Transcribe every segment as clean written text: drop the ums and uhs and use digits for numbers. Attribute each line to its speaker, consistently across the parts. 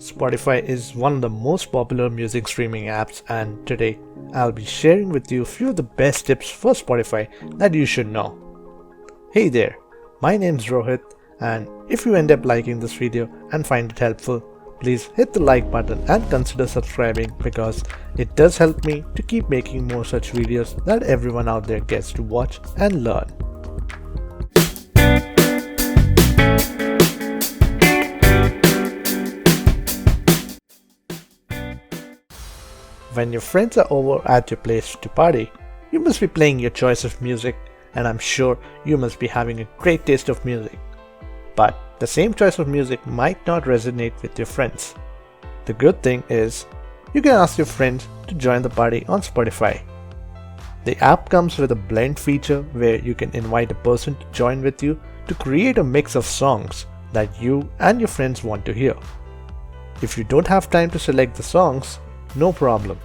Speaker 1: Spotify is one of the most popular music streaming apps, and today I'll be sharing with you a few of the best tips for Spotify that you should know. Hey there, my name's Rohit, and if you end up liking this video and find it helpful, please hit the like button and consider subscribing because it does help me to keep making more such videos that everyone out there gets to watch and learn. When your friends are over at your place to party, you must be playing your choice of music, and I'm sure you must be having a great taste of music. But the same choice of music might not resonate with your friends. The good thing is, you can ask your friends to join the party on Spotify. The app comes with a blend feature where you can invite a person to join with you to create a mix of songs that you and your friends want to hear. If you don't have time to select the songs, no problem.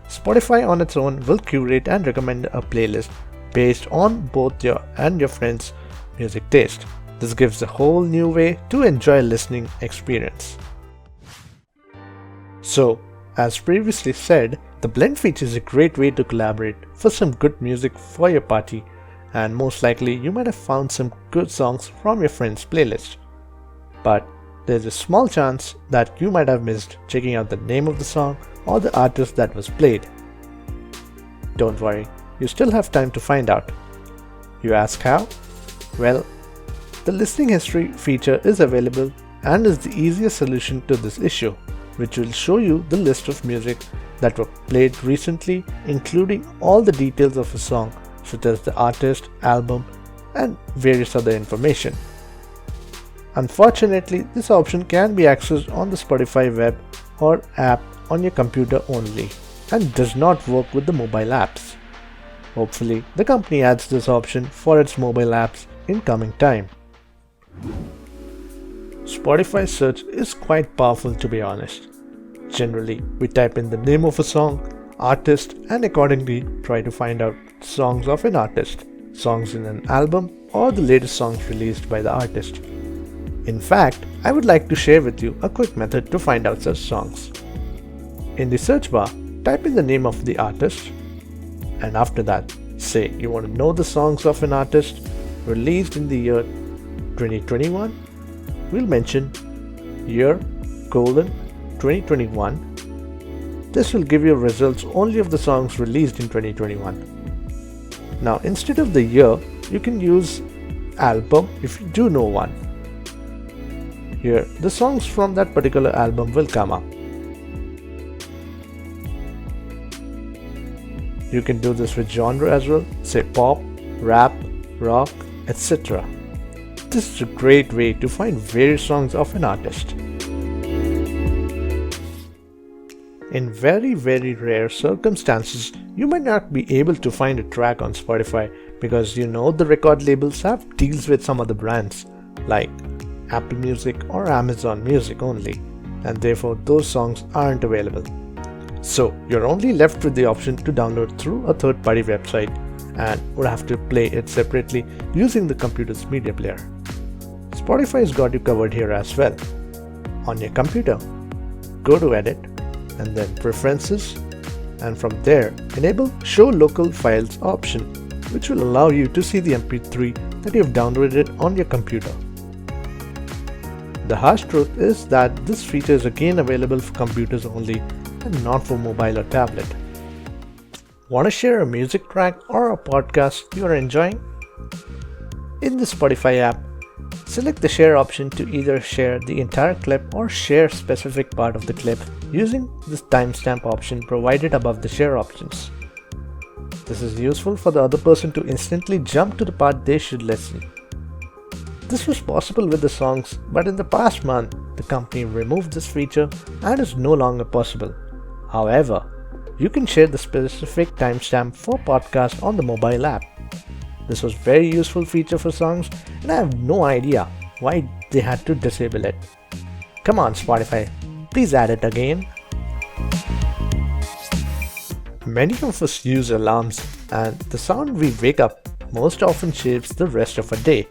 Speaker 1: Spotify on its own will curate and recommend a playlist based on both your and your friends' music taste. This gives a whole new way to enjoy listening experience. So, as previously said, the blend feature is a great way to collaborate for some good music for your party, and most likely you might have found some good songs from your friend's playlist. But there's a small chance that you might have missed checking out the name of the song or the artist that was played. Don't worry, you still have time to find out. You ask how? Well, the listening history feature is available and is the easiest solution to this issue, which will show you the list of music that were played recently, including all the details of a song such as the artist, album, and various other information. Unfortunately, this option can be accessed on the Spotify web or app on your computer only and does not work with the mobile apps. Hopefully, the company adds this option for its mobile apps in coming time. Spotify search is quite powerful, to be honest. Generally, we type in the name of a song, artist, and accordingly try to find out songs of an artist, songs in an album, or the latest songs released by the artist. In fact, I would like to share with you a quick method to find out such songs. In the search bar, type in the name of the artist, and after that, say you want to know the songs of an artist released in the year 2021. We'll mention year 2021. This will give you results only of the songs released in 2021. Now, instead of the year, you can use album if you do know one. Here, the songs from that particular album will come up. You can do this with genre as well, say pop, rap, rock, etc. This is a great way to find various songs of an artist. In very rare circumstances, you might not be able to find a track on Spotify because the record labels have deals with some other brands like Apple Music or Amazon Music only, and therefore those songs aren't available. So you're only left with the option to download through a third-party website and would have to play it separately using the computer's media player. Spotify's got you covered here as well. On your computer, go to Edit and then Preferences, and from there enable Show Local Files option, which will allow you to see the MP3 that you have downloaded on your computer. The harsh truth is that this feature is again available for computers only and not for mobile or tablet. Want to share a music track or a podcast you are enjoying? In the Spotify app, select the share option to either share the entire clip or share specific part of the clip using this timestamp option provided above the share options. This is useful for the other person to instantly jump to the part they should listen. This was possible with the songs, but in the past month, the company removed this feature and is no longer possible. However, you can share the specific timestamp for podcast on the mobile app. This was very useful feature for songs, and I have no idea why they had to disable it. Come on Spotify, please add it again. Many of us use alarms, and the sound we wake up most often shapes the rest of a day.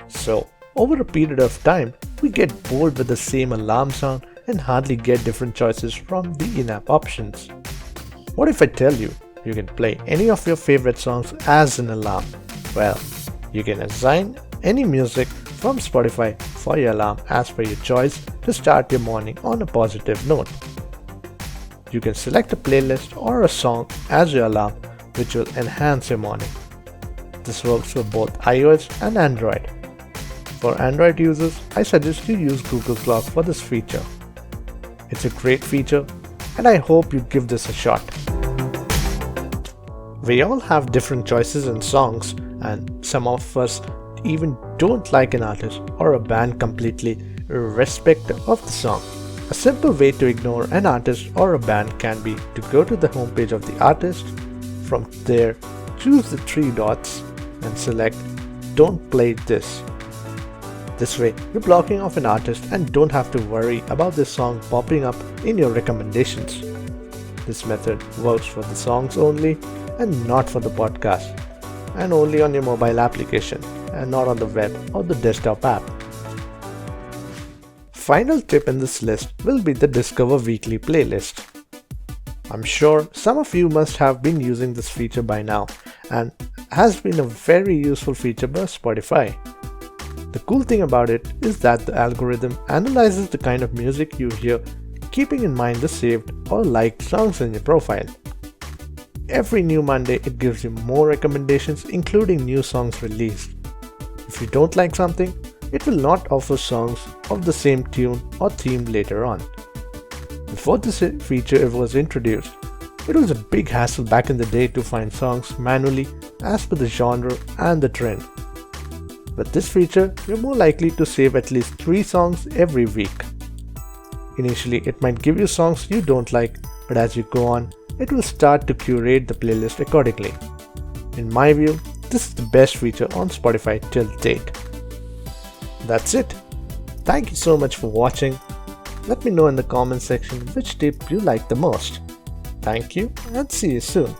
Speaker 1: So, over a period of time, we get bored with the same alarm sound and hardly get different choices from the in-app options. What if I tell you you can play any of your favorite songs as an alarm? Well, you can assign any music from Spotify for your alarm as per your choice to start your morning on a positive note. You can select a playlist or a song as your alarm, which will enhance your morning. This works for both iOS and Android. For Android users, I suggest you use Google Clock for this feature. It's a great feature, and I hope you give this a shot. We all have different choices in songs, and some of us even don't like an artist or a band completely, irrespective of the song. A simple way to ignore an artist or a band can be to go to the homepage of the artist. From there, choose the three dots and select Don't Play This. This way, you're blocking off an artist and don't have to worry about this song popping up in your recommendations. This method works for the songs only and not for the podcast, and only on your mobile application and not on the web or the desktop app. Final tip in this list will be the Discover Weekly playlist. I'm sure some of you must have been using this feature by now and has been a very useful feature by Spotify. The cool thing about it is that the algorithm analyzes the kind of music you hear, keeping in mind the saved or liked songs in your profile. Every new Monday it gives you more recommendations, including new songs released. If you don't like something, it will not offer songs of the same tune or theme later on. Before this feature was introduced, it was a big hassle back in the day to find songs manually as per the genre and the trend. With this feature, you're more likely to save at least 3 songs every week. Initially, it might give you songs you don't like, but as you go on, it will start to curate the playlist accordingly. In my view, this is the best feature on Spotify till date. That's it. Thank you so much for watching. Let me know in the comment section which tip you like the most. Thank you and see you soon.